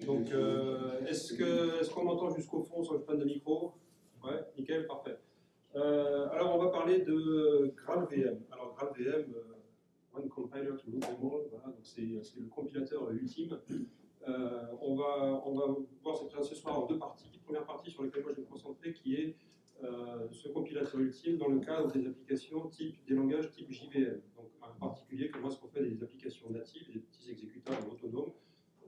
Donc, est-ce qu'on m'entend jusqu'au fond sans le panne de micro? Ouais, nickel, parfait. Alors, on va parler de GraalVM. Alors, GraalVM, One Compiler to Rule Them All, voilà, donc c'est le compilateur ultime. On va voir cette présentation ce soir en deux parties. Première partie sur laquelle moi je vais me concentrer, qui est ce compilateur ultime dans le cadre des applications des langages type JVM. Donc, en particulier, comment est-ce qu'on fait des applications natives, des petits exécutables autonomes,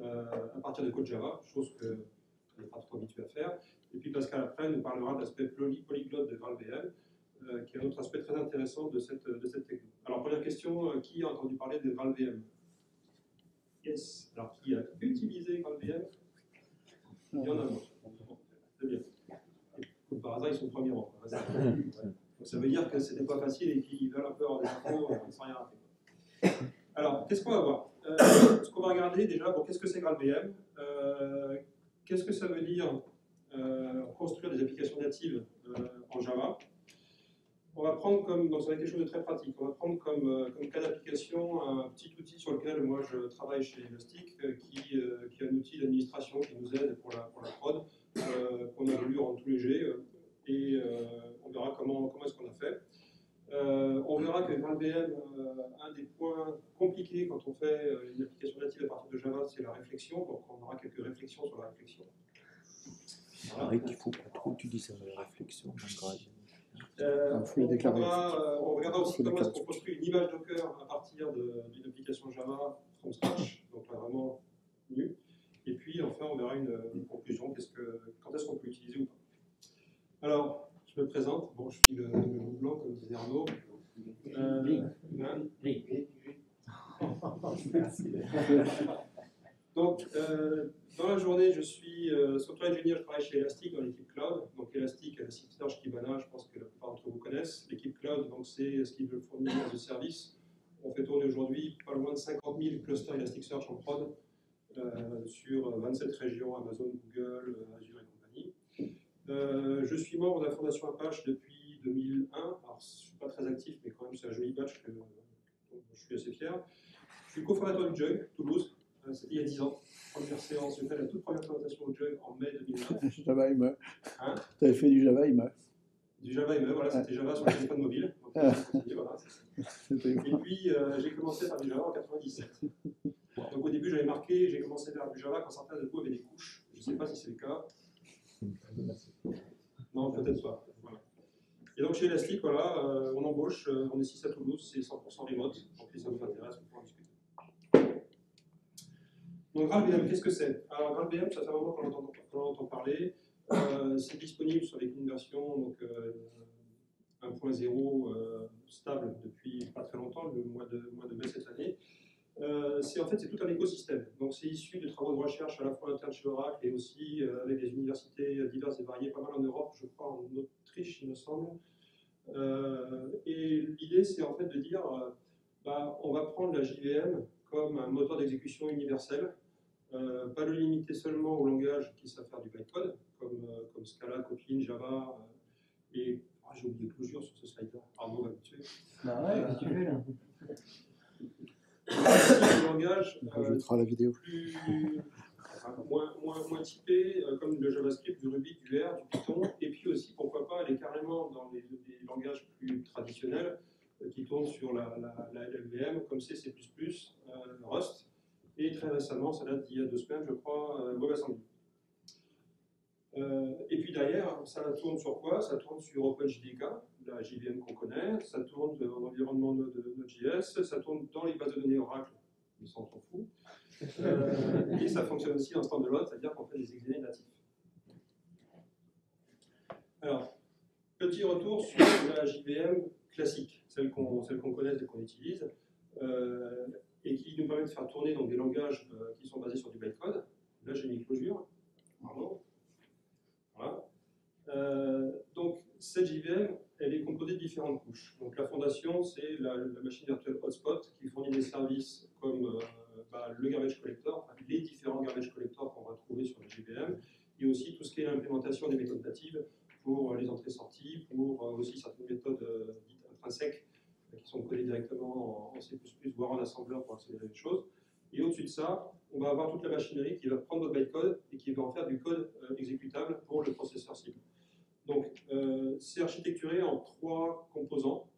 à partir de code Java, chose qu'on n'est pas trop habitué à faire. Et puis Pascal après nous parlera de l'aspect polyglotte de GraalVM, qui est un autre aspect très intéressant de cette techno. Alors première question, qui a entendu parler de GraalVM? Yes. Alors qui a utilisé GraalVM? Il y en a d'autres. Très bien. Comme par hasard, ils sont premiers rang. Donc ça veut dire que c'était pas facile et qu'ils veulent un peu avoir des infos sans rien rater. Alors, qu'est-ce qu'on va voir? Ce qu'on va regarder déjà, bon, qu'est-ce que c'est GraalVM? Qu'est-ce que ça veut dire construire des applications natives en Java? On va prendre comme, donc ça va être quelque chose de très pratique, on va prendre comme cas d'application un petit outil sur lequel moi je travaille chez Elastic, qui est un outil d'administration qui nous aide pour la prod, qu'on a voulu rendre tout léger, et on verra comment est-ce qu'on a fait. On verra que GraalVM, un des points compliqués quand on fait une application native à partir de Java, c'est la réflexion, donc on aura quelques réflexions sur la réflexion. Voilà. Arrête, il faut pas trop utiliser la réflexion. On regardera aussi comment est-ce qu'on construit une image Docker à partir d'une application Java from scratch, donc là vraiment nu. Et puis enfin on verra une conclusion, quand est-ce qu'on peut l'utiliser ou pas. Alors, je me présente, bon je suis le loup blanc comme disait Arnaud. Donc, dans la journée, je suis software engineer, je travaille chez Elastic dans l'équipe cloud. Donc, Elastic, Elasticsearch, Kibana, je pense que la plupart d'entre vous connaissent. L'équipe cloud, donc c'est ce qui veut fournir de services. On fait tourner aujourd'hui pas loin de 50 000 clusters Elasticsearch en prod sur 27 régions, Amazon, Google, Azure et compagnie. Je suis membre de la Fondation Apache depuis 2001. Alors, je ne suis pas très actif, mais quand même, c'est un joli badge dont je suis assez fier. Je suis cofondateur du Jug, Toulouse. C'était il y a 10 ans. Première séance, j'ai fait la toute première présentation au Jug en mai 2009. Java ME. Hein, tu avais fait du Java ME. Du Java ME, voilà, c'était Java sur le téléphone mobile. Donc, voilà. Et puis, j'ai commencé à faire du Java en 97. Donc, au début, j'avais marqué, j'ai commencé à faire du Java quand certains de vous avaient des couches. Je ne sais pas si c'est le cas. Non, peut-être pas. Voilà. Et donc, chez Elastic, voilà, on embauche, on est 6 à Toulouse, c'est 100% remote. Donc, si ça vous intéresse, on pourra en discuter. Donc GraalVM, qu'est-ce que c'est? Alors GraalVM, ça fait un moment qu'on en entend parler. C'est disponible avec une version donc, 1.0 stable depuis pas très longtemps, le mois de mai cette année. En fait, c'est tout un écosystème. Donc c'est issu de travaux de recherche à la fois internes chez Oracle et aussi avec des universités diverses et variées, pas mal en Europe, je crois en Autriche, il me semble. Et l'idée, c'est en fait de dire, on va prendre la JVM comme un moteur d'exécution universel. Pas le limiter seulement au langage qui savent faire du bytecode, comme Scala, Kotlin, Java, et j'ai oublié Clojure sur ce slide-là, Arnaud va me tuer. Bah ouais, qu'est-ce que tu fais là? Le langage la vidéo. moins typé, comme le JavaScript, du Ruby, du R, du Python, et puis aussi, pourquoi pas, aller carrément dans les langages plus traditionnels qui tournent sur la LLVM, comme C++, Rust. Et très récemment, ça date d'il y a 2 semaines, je crois, WebAssembly. Et puis derrière, ça tourne sur quoi? Ça tourne sur OpenJDK, la JVM qu'on connaît, ça tourne en environnement Node.js, ça tourne dans les bases de données Oracle, mais ça on s'en fout. Et ça fonctionne aussi en standalone, c'est-à-dire qu'on fait des exécutés natifs. Alors, petit retour sur la JVM classique, celle qu'on connaît, celle qu'on utilise. Et qui nous permet de faire tourner donc, des langages qui sont basés sur du bytecode. Là, j'ai mis Clojure. Pardon. Voilà. Donc, cette JVM, elle est composée de différentes couches. Donc, la fondation, c'est la machine virtuelle Hotspot qui fournit des services comme le garbage collector, enfin, les différents garbage collectors qu'on va trouver sur la JVM, et aussi tout ce qui est l'implémentation des méthodes natives pour les entrées-sorties, pour aussi certaines méthodes dites intrinsèques qui sont codées directement en C++, voire en assembleur pour accélérer les choses. Et au-dessus de ça, on va avoir toute la machinerie qui va prendre votre bytecode et qui va en faire du code exécutable pour le processeur cible. Donc, c'est architecturé en 3 composants.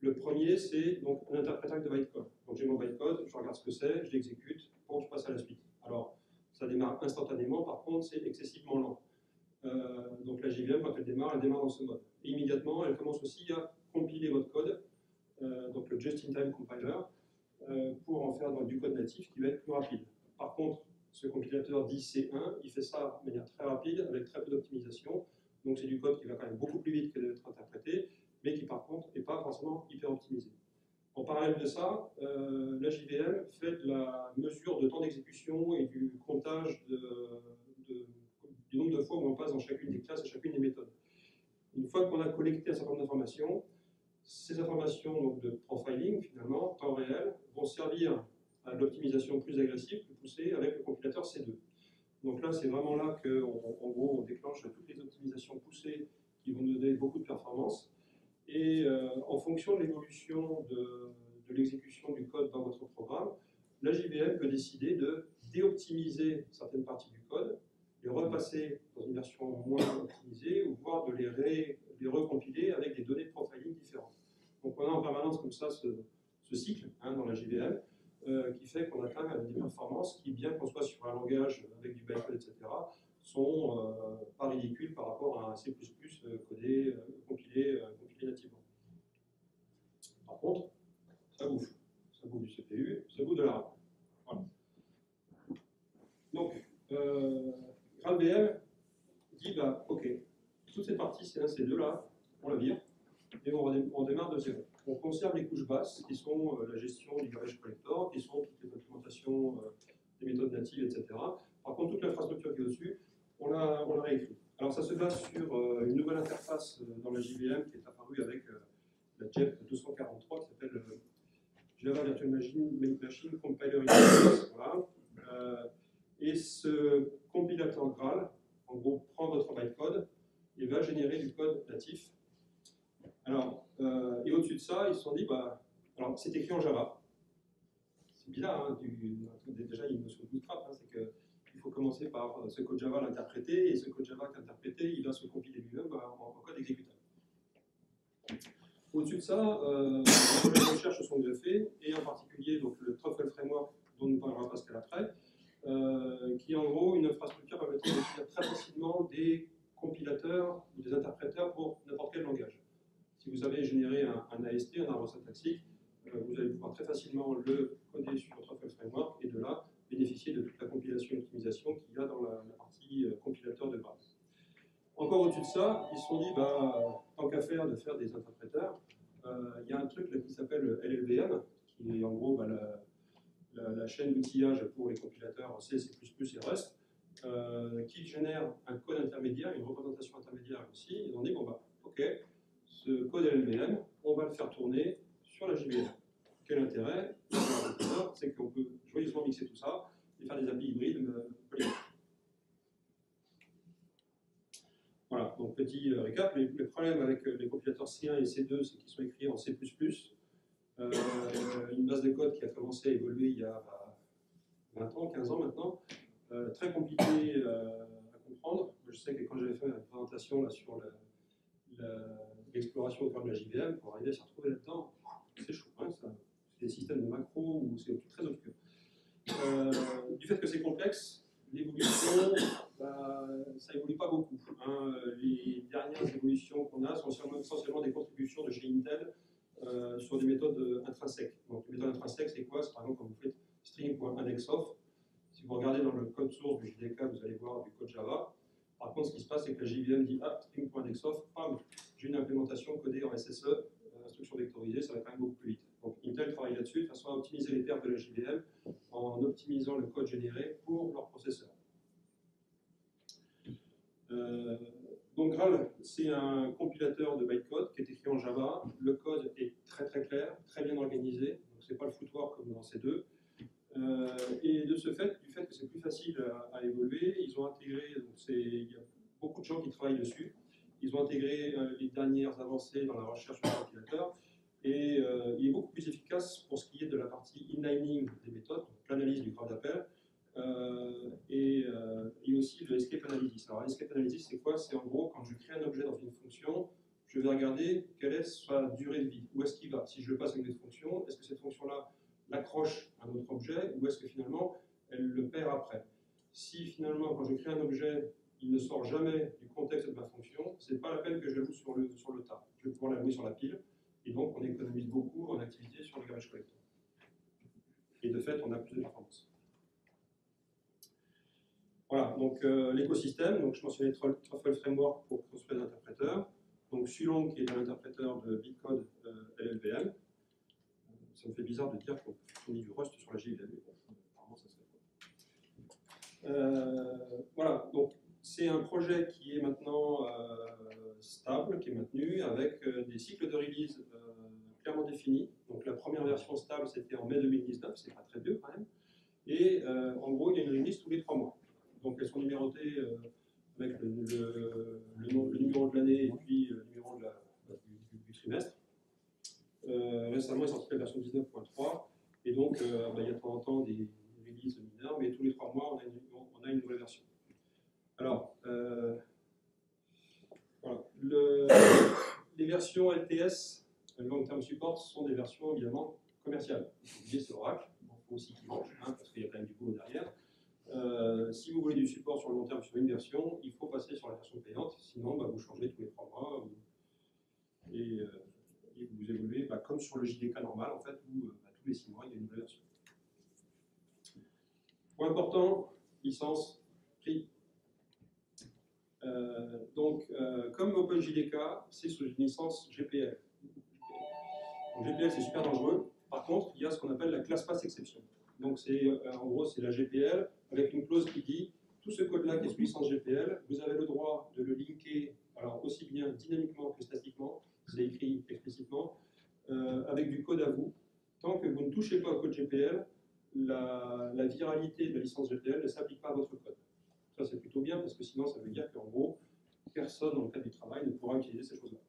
Le premier, c'est donc un interpréteur de bytecode. Donc, j'ai mon bytecode, je regarde ce que c'est, je l'exécute, bon, je passe à la suite. Alors, ça démarre instantanément, par contre, c'est excessivement lent. Donc, la JVM, quand elle démarre dans ce mode. Et immédiatement, elle commence aussi à compiler votre code, donc le just-in-time compiler, pour en faire du code natif qui va être plus rapide. Par contre, ce compilateur dit C1, il fait ça de manière très rapide, avec très peu d'optimisation. Donc c'est du code qui va quand même beaucoup plus vite que d'être interprété, mais qui par contre n'est pas forcément hyper optimisé. En parallèle de ça, la JVM fait de la mesure de temps d'exécution et du comptage du nombre de fois où on passe dans chacune des classes et chacune des méthodes. Une fois qu'on a collecté un certain nombre d'informations, ces informations donc, de profiling, finalement, temps réel, vont servir à l'optimisation plus agressive, plus poussée, avec le compilateur C2. Donc là, c'est vraiment là qu'en gros, on déclenche toutes les optimisations poussées qui vont nous donner beaucoup de performance. Et en fonction de l'évolution de l'exécution du code dans votre programme, la JVM peut décider de déoptimiser certaines parties du code, les repasser dans une version moins optimisée, ou voire de les recompiler avec des données de profiling différentes. Donc on a en permanence comme ça ce cycle dans la JVM, qui fait qu'on atteint des performances qui, bien qu'on soit sur un langage avec du bytecode, etc., sont pas ridicules par rapport à un C++ codé, compilé nativement. Par contre, ça bouffe. Ça bouffe du CPU, ça bouffe de la RAM. Voilà. Donc, GraalVM dit, bah, ok, toute cette partie C1, C2 là, on la vire, et on démarre de zéro. On conserve les couches basses, qui sont la gestion du garbage collector, qui sont toutes les documentations des méthodes natives, etc. Par contre, toute l'infrastructure qui est au-dessus, on l'a réécrit. Alors ça se base sur une nouvelle interface dans la JVM qui est apparue avec la JEP 243 qui s'appelle Java Virtual Machine Compiler Interface. Voilà. Et ce compilateur Graal, en gros, prend votre bytecode et va générer du code natif. Alors, et au-dessus de ça, ils se sont dit, bah, alors c'est écrit en Java. C'est bizarre, hein, déjà il y a une notion de bootstrap, hein, c'est qu'il faut commencer par ce code Java l'interpréter, et ce code Java qu'interprété, il va se compiler lui-même en code exécutable. Au-dessus de ça, les recherches se sont greffées, et en particulier donc, le Truffle Framework, dont nous parlera Pascal après, qui est en gros une infrastructure permettant d'écrire très facilement des compilateurs ou des interpréteurs pour n'importe quel langage. Si vous avez généré un AST, un arbre syntaxique, vous allez pouvoir très facilement le coder sur Truffle Framework et de là bénéficier de toute la compilation et l'optimisation qu'il y a dans la partie compilateur de Graal. Encore au-dessus de ça, ils se sont dit, bah, tant qu'à faire de faire des interpréteurs, il y a un truc là, qui s'appelle LLVM, qui est en gros bah, la chaîne d'outillage pour les compilateurs C, C++ et Rust, qui génère un code intermédiaire, une représentation intermédiaire aussi. Ils ont dit, bon bah, ok, ce code LLVM, on va le faire tourner sur la JVM. Quel intérêt? C'est qu'on peut joyeusement mixer tout ça et faire des API hybrides polymétriques. Voilà, donc petit récap. Les problèmes avec les compilateurs C1 et C2, c'est qu'ils sont écrits en C++. Une base de code qui a commencé à évoluer il y a 20 ans, 15 ans maintenant. Très compliqué à comprendre. Je sais que quand j'avais fait une présentation là, sur l'exploration au cœur de la JVM, pour arriver à s'y retrouver là-dedans, c'est chaud. Hein, c'est des systèmes de macros où c'est très obscur. Du fait que c'est complexe, l'évolution, bah, ça évolue pas beaucoup. Hein. Les dernières évolutions qu'on a sont essentiellement des contributions de chez Intel sur des méthodes intrinsèques. Donc, les méthodes intrinsèques, c'est quoi? C'est par exemple quand vous faites string.indexOf. Si vous regardez dans le code source du JDK, vous allez voir du code Java. Par contre, ce qui se passe, c'est que la JVM dit ah, string.indexOf, bam, j'ai une implémentation codée en SSE, instruction vectorisée, ça va quand même beaucoup plus vite. Donc Intel travaille là-dessus de façon à optimiser les perfs de la JVM en optimisant le code généré pour leur processeur. Donc Graal, c'est un compilateur de bytecode qui est écrit en Java. Le code est très très clair, très bien organisé, donc c'est pas le footwork comme dans C2. Et de ce fait, du fait que c'est plus facile à évoluer, ils ont intégré, il y a beaucoup de gens qui travaillent dessus, ils ont intégré les dernières avancées dans la recherche sur le compilateur, et il est beaucoup plus efficace pour ce qui est de la partie inlining des méthodes, l'analyse du graphe d'appel, et aussi le escape analysis. Alors, escape analysis, c'est quoi? C'est en gros, quand je crée un objet dans une fonction, je vais regarder quelle est sa durée de vie, où est-ce qu'il va. Si je le passe avec des fonctions, est-ce que cette fonction-là l'accroche à un autre objet, ou est-ce que finalement, elle le perd après? Si finalement, quand je crée un objet, il ne sort jamais du contexte de ma fonction, ce n'est pas la peine que je la loue sur le tas. Je vais pouvoir la louer sur la pile, et donc on économise beaucoup en activité sur le garbage collector. Et de fait, on a plus de performance. Voilà, donc l'écosystème, donc je mentionnais Truffle Framework pour construire des interpréteurs. Donc Sulong qui est un interpréteur de Bitcode LLVM. Ça me fait bizarre de dire qu'on fournit du Rust sur la JVM, mais bon, apparemment ça serait voilà, donc c'est un projet qui est maintenant stable, qui est maintenu, avec des cycles de release clairement définis. Donc la première version stable, c'était en mai 2019, c'est pas très vieux quand même. Et en gros, il y a une release tous les 3 mois. Donc elles sont numérotées avec le numéro de l'année et puis le numéro du trimestre. Récemment est sortie la version 19.3 et donc il y a de temps en temps des releases mineures, mais tous les 3 mois on a une nouvelle version. Alors, voilà. Les versions LTS, Long Term Support, sont des versions évidemment commerciales. C'est Oracle, il faut aussi qu'ils mangent, parce qu'il y a quand même du boulot derrière. Si vous voulez du support sur le long terme sur une version, il faut passer sur la version payante, sinon vous changez tous les 3 mois et vous évoluez comme sur le JDK normal, en fait, où tous les 6 mois il y a une nouvelle version. Point important, licence, prix. Comme OpenJDK, c'est sous une licence GPL. Donc, GPL, c'est super dangereux. Par contre, il y a ce qu'on appelle la class pass exception. Donc, en gros, c'est la GPL avec une clause qui dit tout ce code-là qui est sous licence GPL, vous avez le droit de le linker, alors aussi bien dynamiquement que statiquement, c'est écrit explicitement, avec du code à vous. Tant que vous ne touchez pas au code GPL, la viralité de la licence GPL ne s'applique pas à votre code. Ça, c'est plutôt bien parce que sinon, ça veut dire qu'en gros, personne dans le cadre du travail ne pourra utiliser ces choses-là.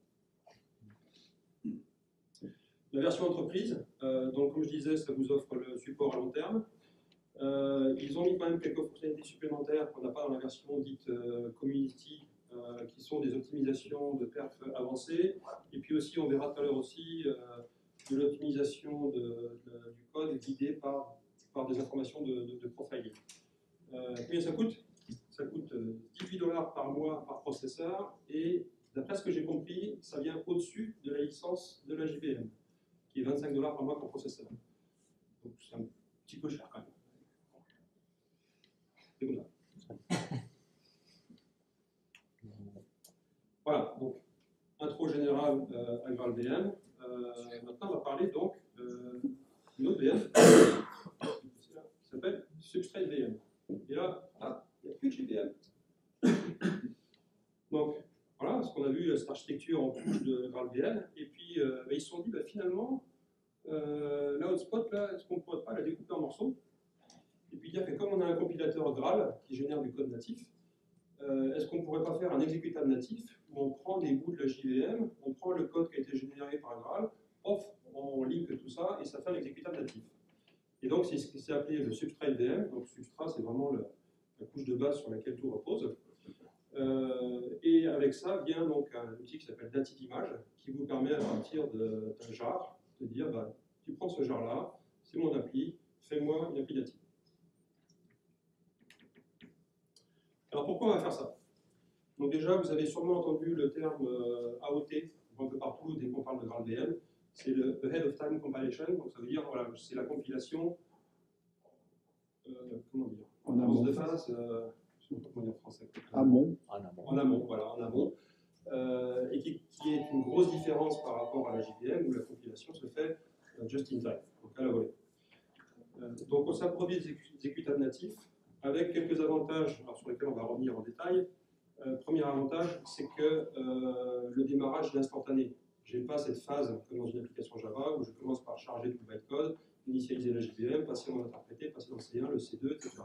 La version entreprise, donc comme je disais, ça vous offre le support à long terme. Ils ont mis quand même quelques fonctionnalités supplémentaires qu'on n'a pas dans la version dite community, qui sont des optimisations de perf avancées. Et puis aussi, on verra tout à l'heure aussi, de l'optimisation du code guidé par des informations de profiling. Combien ça coûte? Ça coûte 18 $ par mois par processeur et d'après ce que j'ai compris, ça vient au-dessus de la licence de la JVM, qui est 25 $ par mois par processeur. Donc c'est un petit peu cher quand même. C'est comme ça. Voilà, donc intro générale à GraalVM. Maintenant on va parler donc d'une autre VM qui s'appelle Substrate VM. Et là, il n'y a plus de JVM. Donc, voilà, ce qu'on a vu, cette architecture en couche de GraalVM, et puis ils se sont dit, finalement, la hotspot, là, est-ce qu'on ne pourrait pas la découper en morceaux? Et puis dire que comme on a un compilateur Graal qui génère du code natif, est-ce qu'on ne pourrait pas faire un exécutable natif où on prend des bouts de la JVM, on prend le code qui a été généré par Graal, on link tout ça, et ça fait un exécutable natif. Et donc, c'est ce qui s'est appelé le Substrate VM. Donc, Substrat, c'est vraiment la couche de base sur laquelle tout repose. Et avec ça vient donc un outil qui s'appelle DativeImage, qui vous permet à partir d'un jar de dire tu prends ce jar-là, c'est mon appli, fais-moi une appli native. Alors pourquoi on va faire ça? Donc déjà, vous avez sûrement entendu le terme AOT un peu partout dès qu'on parle de GraalVM. C'est le Ahead of Time Compilation, donc ça veut dire voilà, c'est la compilation, comment dire, en amont. De phase, je ne sais pas comment dire en français. Amont. En amont, voilà, en amont. Et qui est une grosse différence par rapport à la JVM où la compilation se fait just in time, donc à la volée. Donc on s'improvise des exécutables natifs avec quelques avantages sur lesquels on va revenir en détail. Premier avantage, c'est que le démarrage est instantané. Je n'ai pas cette phase comme dans une application Java où je commence par charger tout le bytecode, initialiser la JVM, passer mon interprété, passer dans le C1, le C2, etc.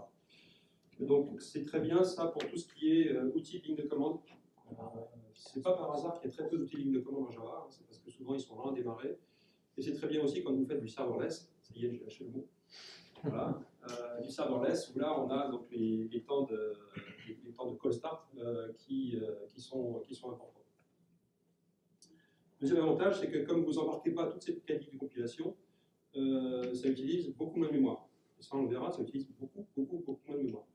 Donc c'est très bien ça pour tout ce qui est outils de ligne de commande. C'est pas par hasard qu'il y a très peu d'outils de ligne de commande en Java, c'est parce que souvent ils sont lents à démarrer. Et c'est très bien aussi quand vous faites du serverless, ça y est, j'ai lâché le mot. Voilà. Du serverless, où là, on a donc les temps de call start qui sont importants. Deuxième avantage, c'est que comme vous n'embarquez pas toute cette qualité de compilation, ça utilise beaucoup moins de mémoire. Et ça, on le verra, ça utilise beaucoup moins de mémoire.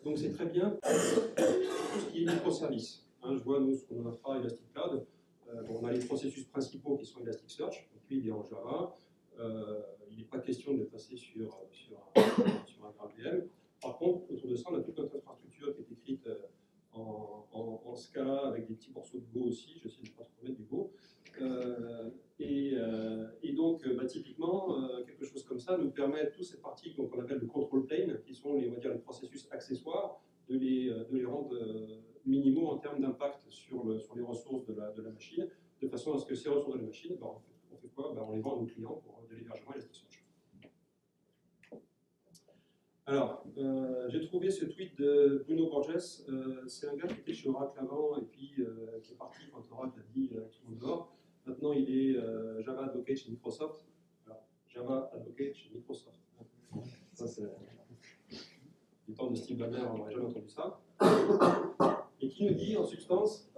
Donc c'est très bien pour tout ce qui est microservices. Hein, je vois, nous, ce qu'on a fait Elastic Cloud, on a les processus principaux qui sont Elasticsearch, donc lui, il est en Java. Il n'est pas question de passer sur un GraalVM. Par contre, autour de ça, on a toute notre infrastructure qui est écrite en Scala avec des petits morceaux de Go aussi. J'essaie de ne pas trop mettre du Go. Et donc, typiquement, quelque chose comme ça nous permet toute cette partie qu'on appelle le control plane, qui sont on va dire, les processus accessoires, de les rendre minimaux en termes d'impact sur les ressources de la machine, de façon à ce que ces ressources de la machine, on fait quoi? On les vend à nos clients pour de l'hébergement Elasticsearch. Alors, j'ai trouvé ce tweet de Bruno Borges. C'est un gars qui était chez Oracle avant et puis qui est parti quand Oracle a dit tout le monde dehors. Maintenant, il est Java Advocate chez Microsoft. Alors, Java Advocate chez Microsoft. Ça, c'est du temps de Steve Ballmer, on n'aurait jamais entendu ça. Et qui nous dit, en substance,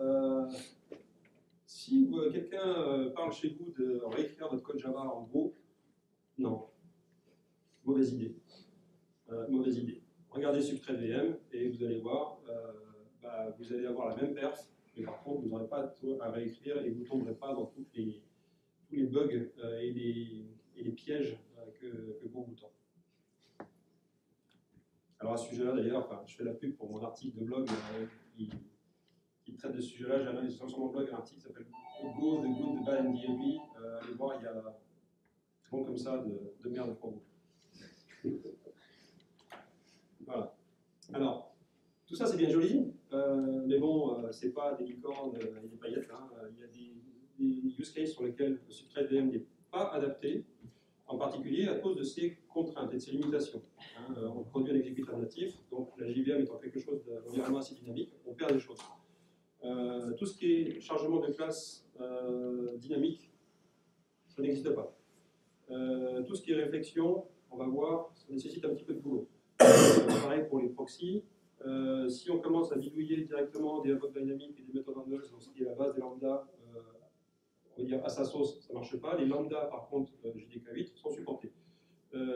si quelqu'un parle chez vous de réécrire votre code Java en Go, non. Mauvaise idée. Mauvaise idée. Regardez Substrate VM et vous allez voir, vous allez avoir la même perf, mais par contre, vous n'aurez pas à réécrire et vous ne tomberez pas dans tous les bugs et les pièges que Go vous tend. Alors à ce sujet-là, d'ailleurs, je fais la pub pour mon article de blog qui traite de ce sujet-là. J'ai analysé sur mon blog un article qui s'appelle Go, the Good, the Bad and the Ugly. Allez voir, il y a un bon comme ça de merde pour vous. Voilà. Alors, tout ça c'est bien joli, mais bon, c'est pas des licornes et des paillettes. Hein. Il y a des use cases sur lesquels le Substrate VM n'est pas adapté, en particulier à cause de ses contraintes et de ses limitations. Hein. On produit un exécuteur natif, donc la JVM étant quelque chose d'environnement assez dynamique, on perd des choses. Tout ce qui est chargement de classe dynamique, ça n'existe pas. Tout ce qui est réflexion, on va voir, ça nécessite un petit peu de boulot. Pareil pour les proxys. Si on commence à bidouiller directement des invoques dynamiques et des méthodes handles, donc ce qui est la base des lambda, on va dire à sa sauce, ça ne marche pas. Les lambda, par contre, JDK8, sont supportés.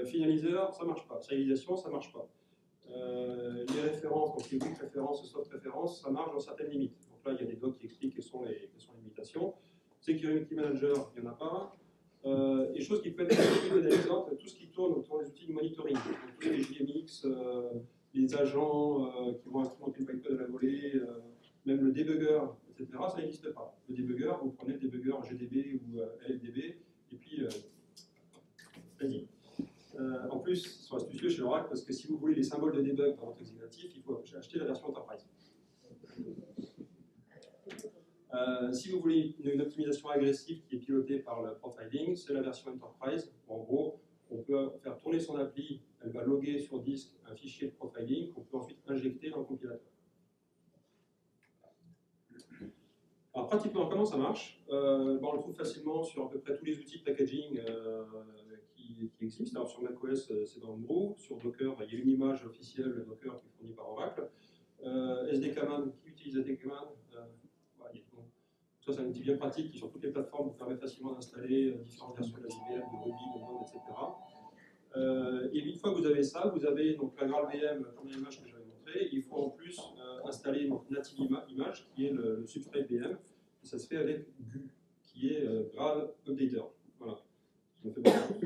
Finaliseur, ça ne marche pas. Serialisation, ça ne marche pas. Les références, donc les quick références, soft références, ça marche dans certaines limites. Donc là, il y a des docs qui expliquent quelles sont les limitations. Security Manager, il n'y en a pas. Et chose qui peut être plus pénalisante, tout ce qui tourne autour des outils de monitoring, donc tous les JMX, les agents qui vont instrumenter le bytecode de la volée, même le debugger, etc., ça n'existe pas. Le debugger, vous prenez le debugger GDB ou LFDB, et puis vas-y. En plus, ils sont astucieux chez Oracle parce que si vous voulez les symboles de debug dans votre exécutif, il faut acheter la version Enterprise. Si vous voulez une optimisation agressive qui est pilotée par le profiling, c'est la version Enterprise. En gros, on peut faire tourner son appli, elle va loguer sur disque un fichier de profiling qu'on peut ensuite injecter dans le compilateur. Alors pratiquement, comment ça marche? On le trouve facilement sur à peu près tous les outils de packaging qui existent. Alors sur macOS, c'est dans Brew. Sur Docker, il y a une image officielle Docker qui est fournie par Oracle. SDKman, qui utilise SDKman? Ça, c'est un outil bien pratique qui, sur toutes les plateformes, vous permet facilement d'installer différentes versions de la JVM, de Ruby, de Node, etc. Et une fois que vous avez ça, vous avez donc la GraalVM, la première image que j'avais montrée. Il faut en plus installer une native image qui est le Substrate VM. Et ça se fait avec GU, qui est Graal Updater. Voilà. Ça me fait beaucoup.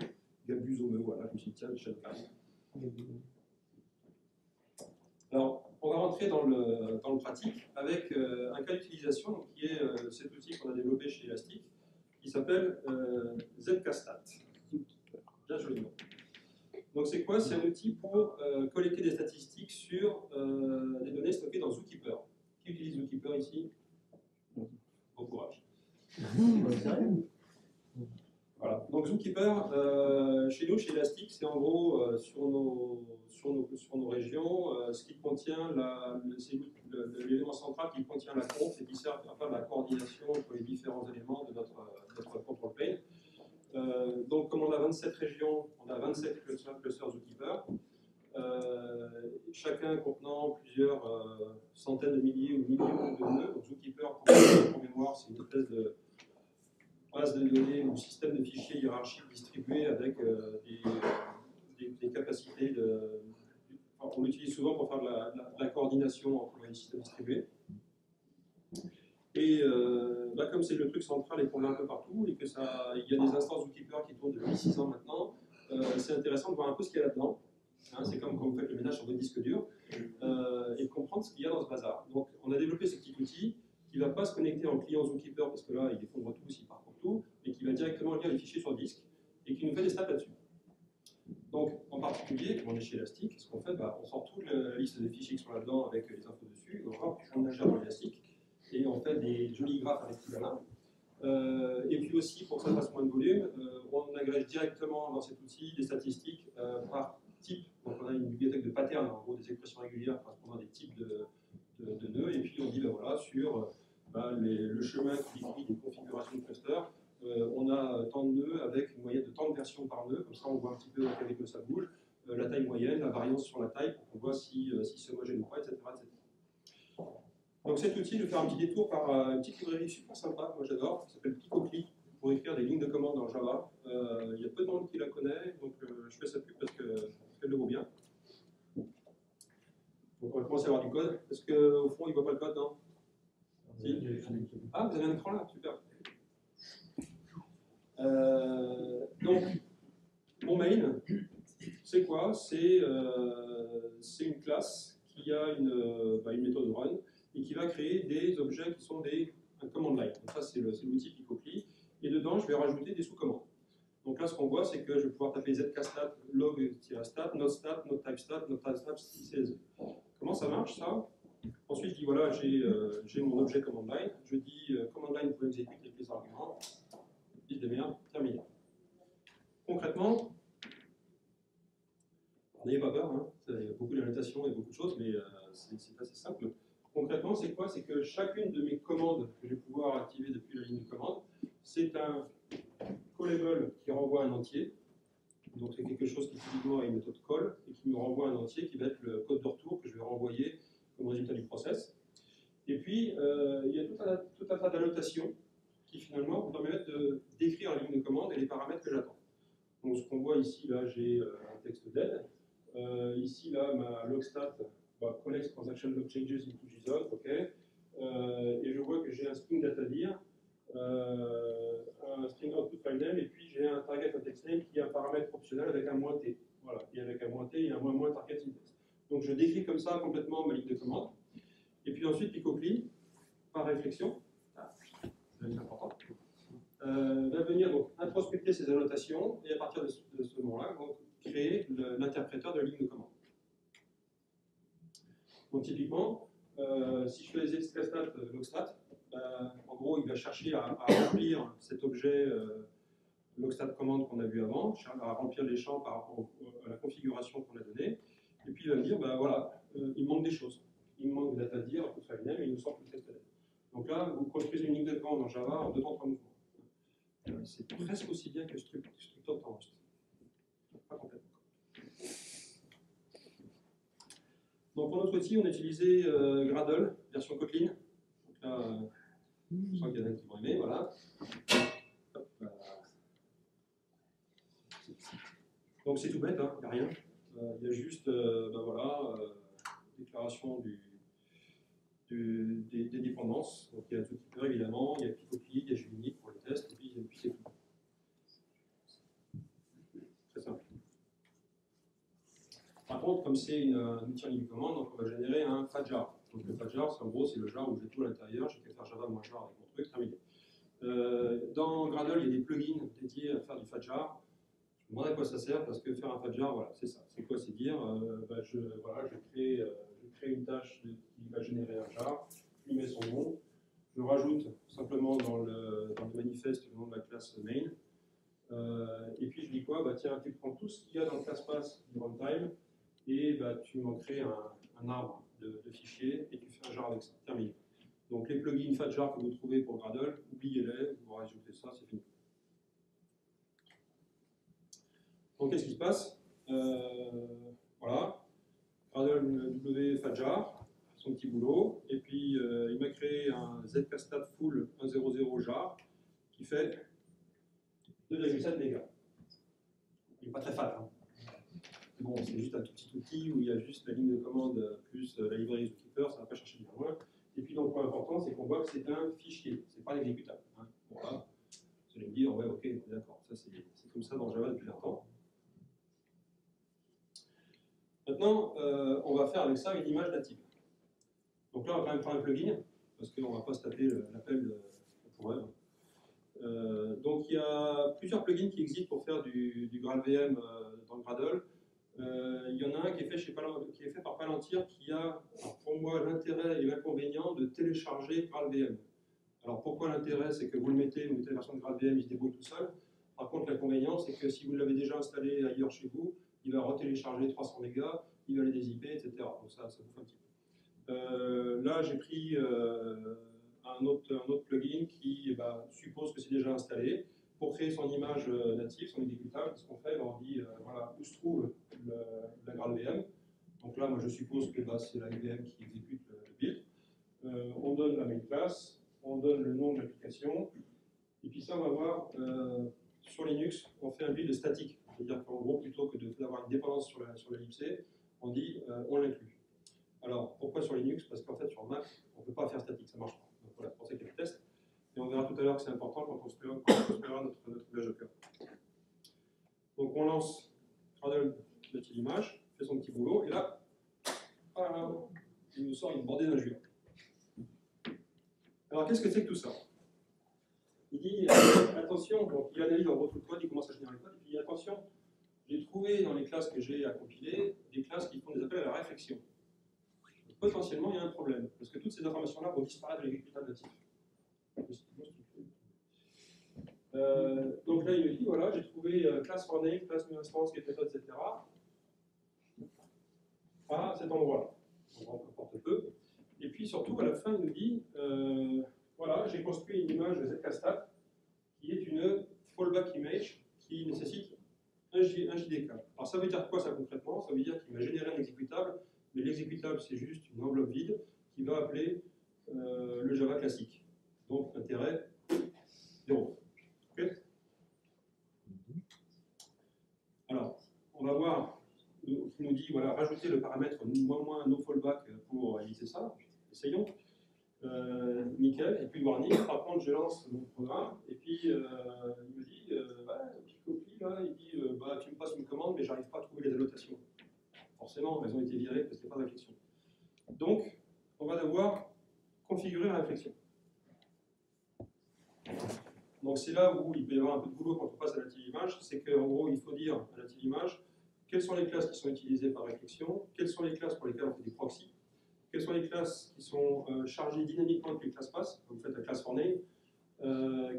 Gabuzome, voilà. Je me suis dit, tiens, le chat. Alors, on va rentrer dans le pratique avec un cas d'utilisation qui est cet outil qu'on a développé chez Elastic qui s'appelle ZKstat. Bien joliment. Donc c'est quoi? C'est un outil pour collecter des statistiques sur des données stockées dans Zookeeper. Qui utilise Zookeeper ici? Bon courage. Voilà. Donc Zookeeper, chez nous, chez Elastic, c'est en gros sur nos régions, ce qui contient l'élément central qui contient la conf et qui sert à faire la coordination entre les différents éléments de notre control plane. Donc, comme on a 27 régions, on a 27 clusters Zookeeper, chacun contenant plusieurs centaines de milliers ou millions de nœuds. Donc, Zookeeper, pour mémoire, c'est une espèce de base de données ou système de fichiers hiérarchiques distribués avec des capacités de. Enfin, on l'utilise souvent pour faire de la coordination entre les systèmes distribués. Et comme c'est le truc central et qu'on l'a un peu partout, et qu'il y a des instances Zookeeper qui tournent depuis 6 ans maintenant, c'est intéressant de voir un peu ce qu'il y a là-dedans. Hein, c'est comme quand vous faites le ménage sur votre disque dur, et de comprendre ce qu'il y a dans ce bazar. Donc on a développé ce petit outil qui ne va pas se connecter en client Zookeeper, parce que là il effondre tout, il part pour tout, mais qui va directement lire les fichiers sur disque, et qui nous fait des stats là-dessus. Donc, en particulier, comme on est chez Elastic, ce qu'on fait, on sort toute la liste des fichiers qui sont là-dedans avec les infos dessus, on ingère dans Elastic, et on fait des jolis graphes avec Kibana. Et puis aussi, pour que ça fasse moins de volume, on agrège directement dans cet outil des statistiques par type. Donc on a une bibliothèque de patterns, en gros des expressions régulières correspondant à des types de nœuds, et puis on dit, voilà, sur le chemin qui décrit des configurations de clusters, on a tant de nœuds avec une moyenne de tant de versions par nœud, comme ça on voit un petit peu à quel rythme ça bouge, la taille moyenne, la variance sur la taille, pour qu'on voit si c'est homogène ou pas, etc., etc. Donc cet outil nous fait un petit détour par une petite librairie super sympa, moi j'adore, qui s'appelle Picocli, pour écrire des lignes de commande en Java. Il y a peu de monde qui la connaît, donc je fais ça plus parce qu'elle le vaut bien. Donc on va commencer à avoir du code. Est-ce qu'au fond il ne voit pas le code, non? Si. Ah, vous avez un écran là, super. Donc, mon main, c'est quoi? C'est une classe qui a une méthode run et qui va créer des objets qui sont un command line. Donc ça, c'est l'outil Picocli. Et dedans, je vais rajouter des sous-commandes. Donc là, ce qu'on voit, c'est que je vais pouvoir taper zkstat, log-stat, notstat, notypestat, notypestat, CSV. Comment ça marche, ça? Ensuite, je dis, voilà, j'ai mon objet command line. Je dis, command line, vous pouvez exécuter avec les arguments. Il se démerde, terminé. Concrètement, n'ayez pas peur, hein. Il y a beaucoup d'annotations et beaucoup de choses, mais c'est assez simple. Concrètement, c'est quoi? C'est que chacune de mes commandes que je vais pouvoir activer depuis la ligne de commande, c'est un callable qui renvoie un entier. Donc c'est quelque chose qui typiquement a une méthode call et qui me renvoie un entier qui va être le code de retour que je vais renvoyer comme résultat du process. Et puis, il y a tout un tas d'annotations qui finalement vont permettre de décrire la ligne de commande et les paramètres que j'attends. Donc ce qu'on voit ici, là, j'ai un texte dead. Ici, là, ma logstat collects transaction log changes into JSON, ok. Et je vois que j'ai un string data dir, un string output file name, et puis j'ai un target index name qui est un paramètre optionnel avec un -t. Voilà. Et avec un -t, il y a un -" target index. Donc je décris comme ça complètement ma ligne de commande. Et puis ensuite, Picocli, par réflexion, c'est important, va venir donc introspecter ces annotations et à partir de ce moment-là, créer l'interpréteur de la ligne de commande. Donc typiquement, si je fais les zkstat logstat, en gros, il va chercher à remplir cet objet logstat commande qu'on a vu avant, à remplir les champs par rapport à la configuration qu'on a donnée, et puis il va me dire, voilà, il manque des choses. Il me manque data dir, output file name, et il nous sort le texte dead. Donc là, vous construisez une ligne de commande en Java en 2 temps 3 mouvements. C'est presque aussi bien que structure de Rust. Pas complètement. Donc pour notre outil, on a utilisé Gradle, version Kotlin. Donc là, je sens qu'il y en a qui vont aimer, voilà. Hop, donc c'est tout bête, hein, il n'y a rien. Il y a juste, déclaration des dépendances. Donc il y a Zookeeper évidemment, il y a Picocli, il y a JUnit pour les tests, et puis c'est tout. Très simple. Par contre, comme c'est un outil en ligne de commande, donc on va générer un fadjar. Donc le fadjar, en gros, c'est le jar où j'ai tout à l'intérieur, j'ai qu'à faire Java moins jar avec mon truc, terminé. Dans Gradle, il y a des plugins dédiés à faire du fadjar. Je me demande à quoi ça sert, parce que faire un fadjar, voilà, c'est ça. C'est quoi? C'est dire, je crée une tâche qui va générer un jar, je lui mets son nom, je rajoute simplement dans le manifeste le nom de la classe main, et puis je dis quoi? Tiens, tu prends tout ce qu'il y a dans le class-pass du runtime, et tu m'en crées un arbre de fichiers, et tu fais un jar avec ça. Terminé. Donc les plugins fadjar que vous trouvez pour Gradle, oubliez-les, vous rajoutez ça, c'est fini. Donc qu'est-ce qui se passe? Voilà, Gradle W Fajar, son petit boulot, et puis il m'a créé un zkstat full 1.0.0 jar qui fait 2,7 mégas. Il n'est pas très fat. Hein. Bon, c'est juste un tout petit outil où il y a juste la ligne de commande plus la librairie Zookeeper, ça ne va pas chercher bien loin. Et puis, donc, le point important, c'est qu'on voit que c'est un fichier, c'est pas l'exécutable. Hein. Bon, là, vous allez me dire, ouais, ok, d'accord, ça c'est comme ça dans Java depuis longtemps. Maintenant, on va faire avec ça une image native. Donc là, on va quand même prendre un plugin, parce qu'on ne va pas se taper l'appel pour web. Donc il y a plusieurs plugins qui existent pour faire du GraalVM dans le Gradle. Il y en a un qui est fait par Palantir qui a, pour moi, l'intérêt et l'inconvénient de télécharger GraalVM. Alors pourquoi l'intérêt? C'est que vous mettez la version de GraalVM, il se débrouille tout seul. Par contre, l'inconvénient, c'est que si vous l'avez déjà installé ailleurs chez vous, il va retélécharger 300 mégas, il va les dézipper, etc. Donc ça bouffe un petit peu. Là, j'ai pris un autre plugin qui suppose que c'est déjà installé. Pour créer son image native, son exécutable, ce qu'on fait, on dit voilà, où se trouve la GraalVM. Donc là, moi, je suppose que c'est la VM qui exécute le build. On donne la main class, on donne le nom de l'application, et puis ça, on va voir, sur Linux, on fait un build statique. C'est-à-dire qu'en gros, plutôt que d'avoir une dépendance sur la libc, on dit on l'inclut. Alors, pourquoi sur Linux? Parce qu'en fait, sur Mac, on ne peut pas faire statique, ça ne marche pas. Donc voilà, c'est pour ça qu'il y a le test. Et on verra tout à l'heure que c'est important quand on construira notre image Docker. Donc on lance Gradle native image, fait son petit boulot, et là, il nous sort une bordée d'injures. Alors qu'est-ce que c'est que tout ça? Il dit, attention, donc il analyse en gros tout le code, il commence à générer le code, et puis il dit, attention, j'ai trouvé dans les classes que j'ai à compiler, des classes qui font des appels à la réflexion. Donc, potentiellement, il y a un problème, parce que toutes ces informations-là vont disparaître de l'exécutable natif. Donc là, il me dit, voilà, j'ai trouvé classe for name, classe new instance, get method, etc. à cet endroit-là. On importe peu. Et puis surtout, à la fin, il nous dit, voilà, j'ai construit une image zkstat qui est une fallback image qui nécessite un JDK. Alors ça veut dire quoi ça concrètement? Ça veut dire qu'il m'a généré un exécutable, mais l'exécutable c'est juste une enveloppe vide qui va appeler le Java classique. Donc intérêt 0. Okay. Alors, on va voir qui nous dit voilà, rajouter le paramètre moins no fallback pour éviter ça. Essayons. Nickel. Et puis warning. Par contre, je lance mon programme et puis il me dit Picoply, là, il dit tu me passes une commande, mais j'arrive pas à trouver les annotations. Forcément, elles ont été virées parce qu'il n'y a pas de réflexion. Donc, on va devoir configurer la réflexion. Donc c'est là où il peut y avoir un peu de boulot quand on passe à la native image, c'est qu'en gros il faut dire à la native image quelles sont les classes qui sont utilisées par réflexion, quelles sont les classes pour lesquelles on fait des proxys, quelles sont les classes qui sont chargées dynamiquement avec les classes pass, vous faites la classe for name,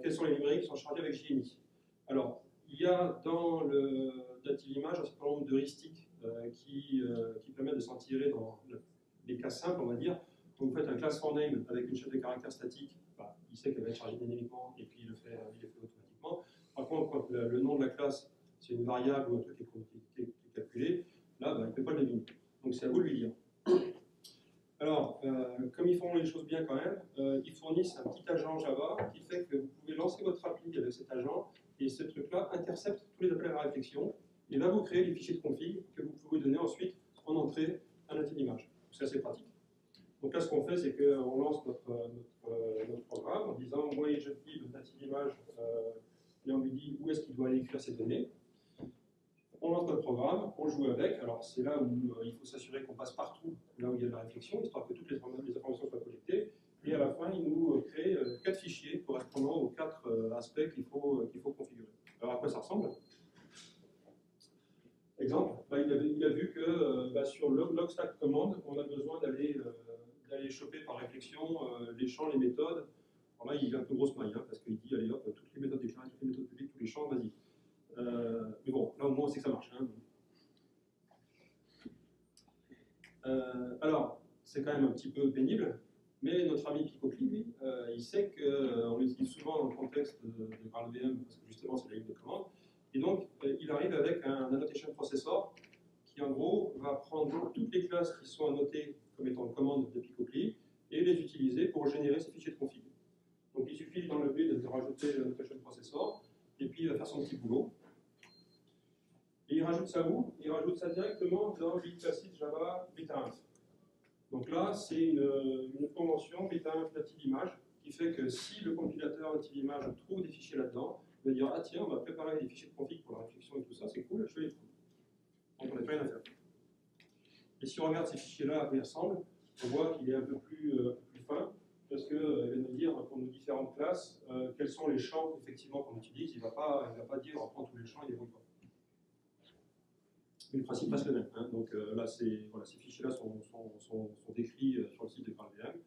quelles sont les librairies qui sont chargées avec JMI. Alors il y a dans le native image un certain nombre d'heuristiques qui permettent de s'en tirer dans les cas simples, on va dire. Quand vous faites un class for name avec une chaîne de caractères statique, il sait qu'elle va être chargée dynamiquement et puis il le fait automatiquement. Par contre, quand le nom de la classe, c'est une variable ou un truc qui est calculé, là, il ne peut pas le deviner. Donc c'est à vous de lui dire. Alors, comme ils font les choses bien quand même, ils fournissent un petit agent Java qui fait que vous pouvez lancer votre appli avec cet agent et ce truc-là intercepte tous les appels à la réflexion et va vous créer les fichiers de config que vous pouvez donner ensuite en entrée à native image. C'est assez pratique. Donc là, ce qu'on fait, c'est qu'on lance notre programme en disant moi, je dis le native image et on lui dit où est-ce qu'il doit aller écrire ces données. On lance notre programme, on joue avec. Alors c'est là où il faut s'assurer qu'on passe partout là où il y a de la réflexion, histoire que toutes les informations soient collectées. Et à la fin, il nous crée 4 fichiers correspondant aux 4 aspects qu'il faut configurer. Alors à quoi ça ressemble? Exemple, il a vu que sur log stack command, on a besoin d'aller choper par réflexion les champs, les méthodes. Alors là, il est un peu grosse maille, parce qu'il dit, allez hop, toutes les méthodes déclarées, toutes les méthodes publiques, tous les champs, vas-y. Mais bon, là au moins on sait que ça marche. Alors, c'est quand même un petit peu pénible, mais notre ami Picoply, lui, il sait qu'on l'utilise souvent dans le contexte de GraalVM, parce que justement c'est la ligne de commande, Et donc, il arrive avec un annotation processor qui, en gros, va prendre toutes les classes qui sont annotées comme étant commandes de Picoply et les utiliser pour générer ces fichiers de config. Donc, il suffit dans le build de rajouter l'annotation processor, et puis il va faire son petit boulot. Et il rajoute ça où? Il rajoute ça directement dans build Java beta-inf. Donc là, c'est une convention beta-inf native image qui fait que si le compilateur native image trouve des fichiers là-dedans, il va dire ah tiens, on va préparer des fichiers de config pour la réflexion et tout ça, c'est cool, je les trouve. Donc on n'a plus rien à faire. Et si on regarde ces fichiers-là à quoi ils ressemblent, on voit qu'il est un peu plus fin, parce qu'il va nous dire pour nos différentes classes quels sont les champs effectivement qu'on utilise. Il ne va pas dire on prend tous les champs et débrouille pas. Mais le principe reste le même. Hein. Donc là, voilà, ces fichiers-là sont décrits sur le site de GraalVM.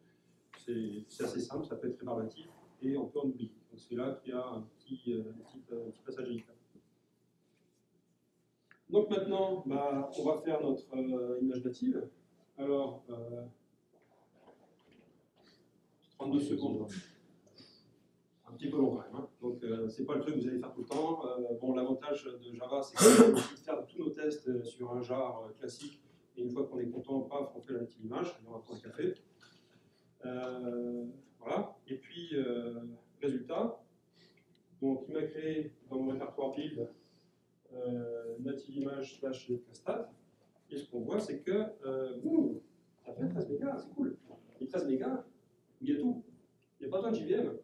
C'est assez simple, ça peut être rébarbatif et on peut en oublier. Donc c'est là qu'il y a un petit passage à y faire. Donc maintenant, on va faire notre image native. Alors, 32 secondes. Un petit peu long quand même. Hein. Donc c'est pas le truc que vous allez faire tout le temps. Bon, l'avantage de Java, c'est qu'on peut faire tous nos tests sur un jar classique. Et une fois qu'on est content, paf, on fait la native image. Et on va prendre un café. Voilà. Et puis, résultat. Donc, il m'a créé dans mon répertoire build native image / stat. Et ce qu'on voit, c'est que ça fait 13 mégas, c'est cool. Et 13 mégas, il y a tout. Il n'y a pas besoin de JVM.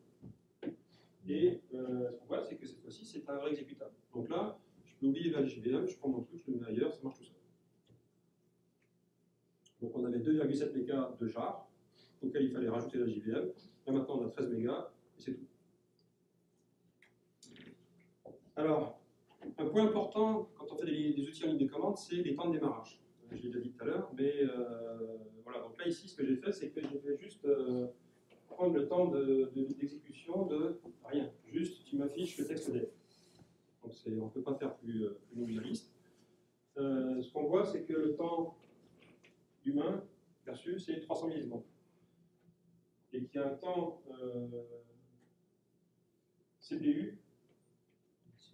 Et ce qu'on voit, c'est que cette fois-ci, c'est un vrai exécutable. Donc là, je peux oublier la JVM, je prends mon truc, je le mets ailleurs, ça marche tout seul. Donc on avait 2,7 mégas de jar, auquel il fallait rajouter la JVM. Là maintenant, on a 13 mégas, et c'est tout. Alors, un point important quand on fait des outils en ligne de commande, c'est les temps de démarrage. Je l'ai déjà dit tout à l'heure, mais voilà. Donc là, ici, ce que j'ai fait, c'est que j'ai fait juste prendre le temps d'exécution de rien. Juste, tu m'affiches le texte dev. Donc on ne peut pas faire plus minimaliste. Ce qu'on voit, c'est que le temps humain versus c'est 300 millisecondes. Et qu'il y a un temps CPU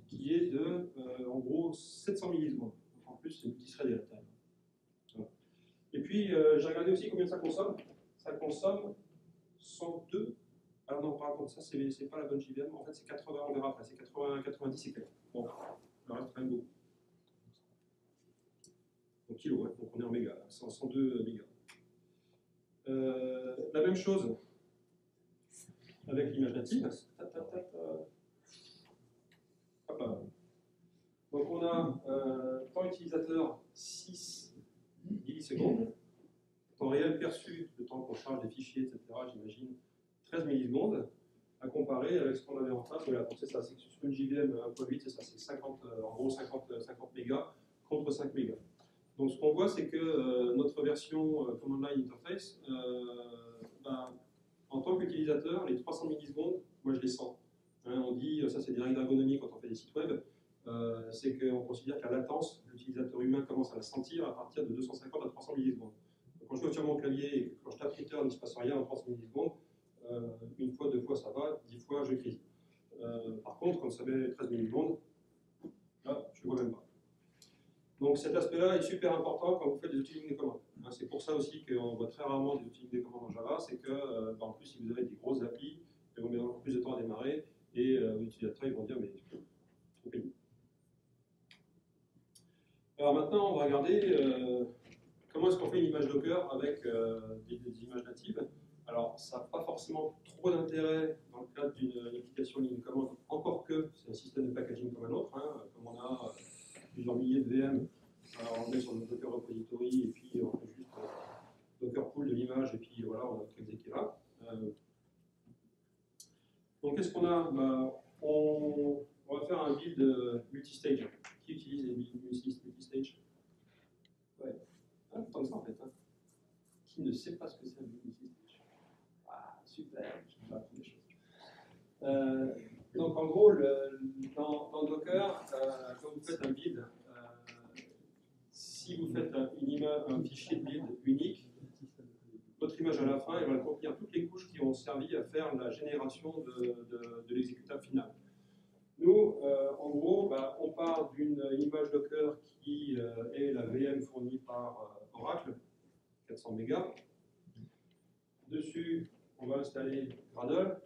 qui est de, en gros, 700 millisecondes. En plus, c'est multithreadé à la taille. Voilà. Et puis, j'ai regardé aussi combien ça consomme. Ça consomme 102. Alors non, par contre, ça, c'est pas la bonne JVM. En fait, c'est 80, on verra après. C'est 80, 90 et quelques. Bon, le reste, quand même beau. Donc, kilo, hein. Donc on est en mégas, 102 mégas. La même chose avec l'image native. Hop là. Donc on a temps utilisateur 6 millisecondes, temps réel perçu, le temps qu'on charge des fichiers, etc., j'imagine, 13 millisecondes, à comparer avec ce qu'on avait en face. Voilà, donc c'est ça, c'est que sur une JVM 1.8, c'est ça, c'est 50, en gros 50 mégas contre 5 mégas. Donc ce qu'on voit, c'est que notre version Command Line Interface, en tant qu'utilisateur, les 300 millisecondes, moi je les sens. Hein, on dit, ça c'est des règles d'ergonomie quand on fait des sites web, c'est qu'on considère que la latence, l'utilisateur humain commence à la sentir à partir de 250 à 300 millisecondes. Donc, quand je suis sur mon clavier et quand je tape Twitter, il ne se passe rien en 300 millisecondes, une fois, deux fois ça va, 10 fois je crise. Par contre, quand ça fait 13 millisecondes, là, je ne le vois même pas. Donc cet aspect-là est super important quand vous faites des outils de ligne de commande. Hein, c'est pour ça aussi qu'on voit très rarement des outils de ligne de commande en Java, c'est que en plus si vous avez des grosses applis, ils vont mettre encore plus de temps à démarrer et les utilisateurs ils vont dire mais trop pénible. Alors maintenant on va regarder comment est-ce qu'on fait une image Docker avec des images natives. Alors ça n'a pas forcément trop d'intérêt dans le cadre d'une application de ligne de commande, encore que c'est un système de packaging comme un autre, hein, comme on a plusieurs milliers de VM, alors on met sur notre Docker repository et puis on fait juste Docker pool de l'image et puis voilà, on a notre exé qui est là. Donc qu'est-ce qu'on a? On va faire un build multistage. Qui utilise les builds multistage? Ouais, ah, tant que ça en fait. Hein. Qui ne sait pas ce que c'est un build multistage? Ah, super, je vais apprendre des choses. Donc en gros, dans Docker, quand vous faites un build, si vous faites un fichier de build unique, votre image à la fin, elle va contenir toutes les couches qui ont servi à faire la génération de l'exécutable final. Nous, en gros, on part d'une image Docker qui est la VM fournie par Oracle, 400 mégas. Dessus, on va installer Gradle.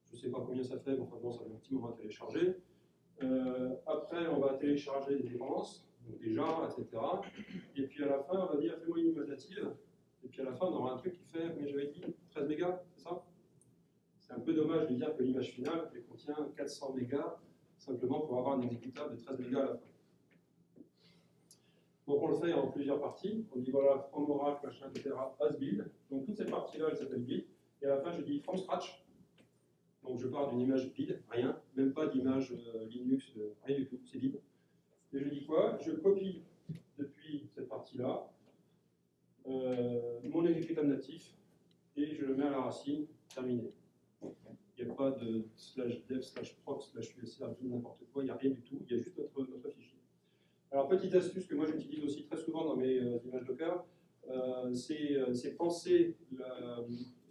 Je ne sais pas combien ça fait, mais enfin bon, ça fait un petit moment à télécharger. Après, on va télécharger des dépendances, donc des genres, etc. Et puis à la fin, on va dire fais-moi une image native. Et puis à la fin, on aura un truc qui fait, mais j'avais dit 13 mégas, c'est ça? C'est un peu dommage de dire que l'image finale elle contient 400 mégas simplement pour avoir un exécutable de 13 mégas à la fin. Donc on le fait en plusieurs parties. On dit voilà, from Oracle, machin, etc. as build. Donc toute cette partie-là, elle s'appelle build. Et à la fin, je dis from scratch. Donc je pars d'une image vide, rien, même pas d'image Linux, rien du tout, c'est vide. Et je dis quoi? Je copie depuis cette partie-là mon exécutable natif et je le mets à la racine, terminé. Il n'y a pas de /dev /proc /usr, n'importe quoi, il n'y a rien du tout, il y a juste notre fichier. Alors petite astuce que moi j'utilise aussi très souvent dans mes images Docker, c'est penser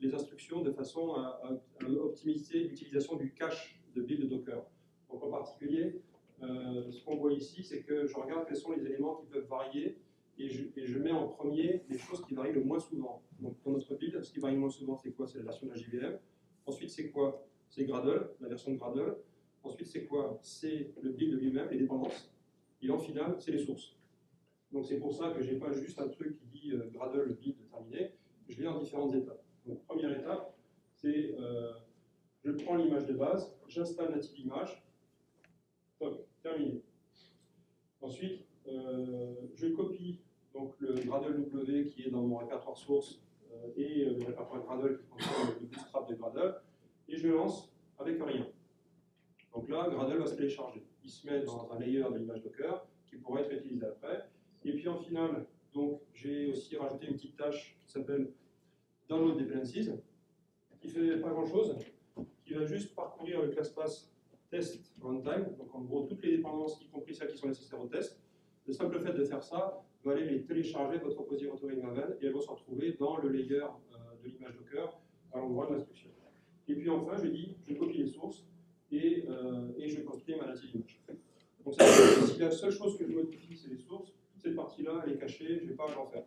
les instructions de façon à optimiser l'utilisation du cache de build Docker. Donc en particulier, ce qu'on voit ici, c'est que je regarde quels sont les éléments qui peuvent varier et je mets en premier les choses qui varient le moins souvent. Donc dans notre build, ce qui varie le moins souvent, c'est quoi? C'est la version de la JVM. Ensuite, c'est quoi? C'est Gradle, la version de Gradle. Ensuite, c'est quoi? C'est le build lui-même, les dépendances. Et en final, c'est les sources. Donc c'est pour ça que je n'ai pas juste un truc qui dit Gradle, build, terminé. Je l'ai en différentes étapes. Donc première étape, c'est je prends l'image de base, j'installe native image, toc, terminé. Ensuite, je copie donc, le Gradle W qui est dans mon répertoire source et le répertoire Gradle qui contient le bootstrap de Gradle, et je lance avec rien. Donc là, Gradle va se télécharger. Il se met dans un layer de l'image Docker qui pourrait être utilisé après. Et puis en final, j'ai aussi rajouté une petite tâche qui s'appelle Download Dependencies, qui ne fait pas grand-chose, qui va juste parcourir le classe-path test runtime, donc en gros toutes les dépendances, y compris celles qui sont nécessaires au test. Le simple fait de faire ça va aller les télécharger de votre repository Maven et elles vont se retrouver dans le layer de l'image Docker à l'endroit de l'instruction. Et puis enfin, je copie les sources et je construis ma native image. Donc si la seule chose que je modifie, c'est les sources, toute cette partie-là, elle est cachée, je ne vais pas l'en faire.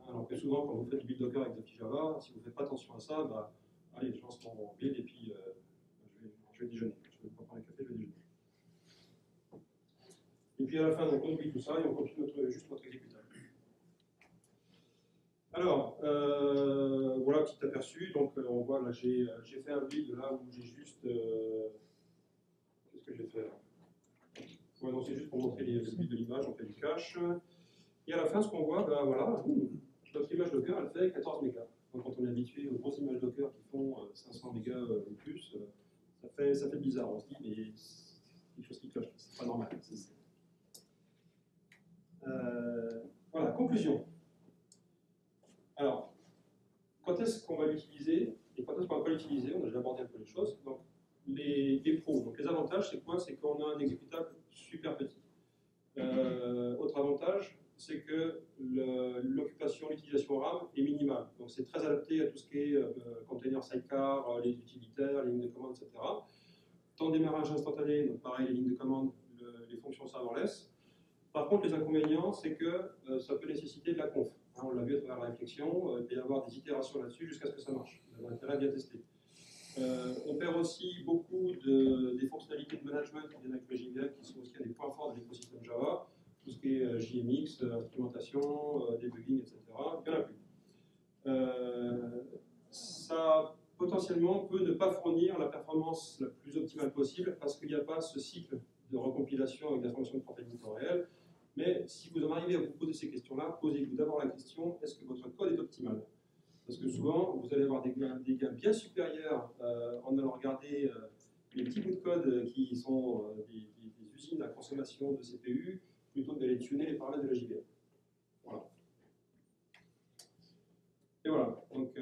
Alors que souvent, quand vous faites du build Docker avec Zapi Java, si vous ne faites pas attention à ça, allez, je lance mon build et puis je vais déjeuner. Je ne vais pas prendre un café, je vais déjeuner. Et puis à la fin, on compile tout ça et on compile juste notre exécutable. Alors, voilà, petit aperçu. Donc, on voit là, j'ai fait un build là où j'ai juste. Qu'est-ce que j'ai fait là? Ouais, donc c'est juste pour montrer le build de l'image, on fait du cache. Et à la fin, ce qu'on voit, voilà, notre image Docker, elle fait 14 mégas. Donc, quand on est habitué aux grosses images Docker qui font 500 mégas ou plus, ça fait bizarre. On se dit, mais il y a quelque chose qui cloche, c'est pas normal. Voilà, conclusion. Alors, quand est-ce qu'on va l'utiliser et quand est-ce qu'on ne va pas l'utiliser? On a déjà abordé un peu les choses. Donc, les pros. Donc, les avantages, c'est quoi? C'est qu'on a un exécutable super petit. Autre avantage, c'est que l'occupation, l'utilisation RAM est minimale. Donc, c'est très adapté à tout ce qui est container sidecar, les utilitaires, les lignes de commande, etc. Temps de démarrage instantané, donc pareil, les lignes de commande, les fonctions serverless. Par contre, les inconvénients, c'est que ça peut nécessiter de la conf. On l'a vu à travers la réflexion, il peut y avoir des itérations là-dessus jusqu'à ce que ça marche. Vous avez intérêt à bien tester. On perd aussi beaucoup des fonctionnalités de management qui viennent avec le JVM, qui sont aussi un des points forts de l'écosystème Java. Tout ce qui est JMX, instrumentation, debugging, etc. Il n'y en a plus. Ça, potentiellement, peut ne pas fournir la performance la plus optimale possible parce qu'il n'y a pas ce cycle de recompilation avec des informations de portée temps réel. Mais si vous en arrivez à vous poser ces questions-là, posez-vous d'abord la question, est-ce que votre code est optimal? Parce que souvent, vous allez avoir des gains bien supérieurs en allant regarder les petits bouts de code qui sont des usines à consommation de CPU, plutôt que d'aller tuner les paramètres de la JVM. Voilà. Et voilà. Donc,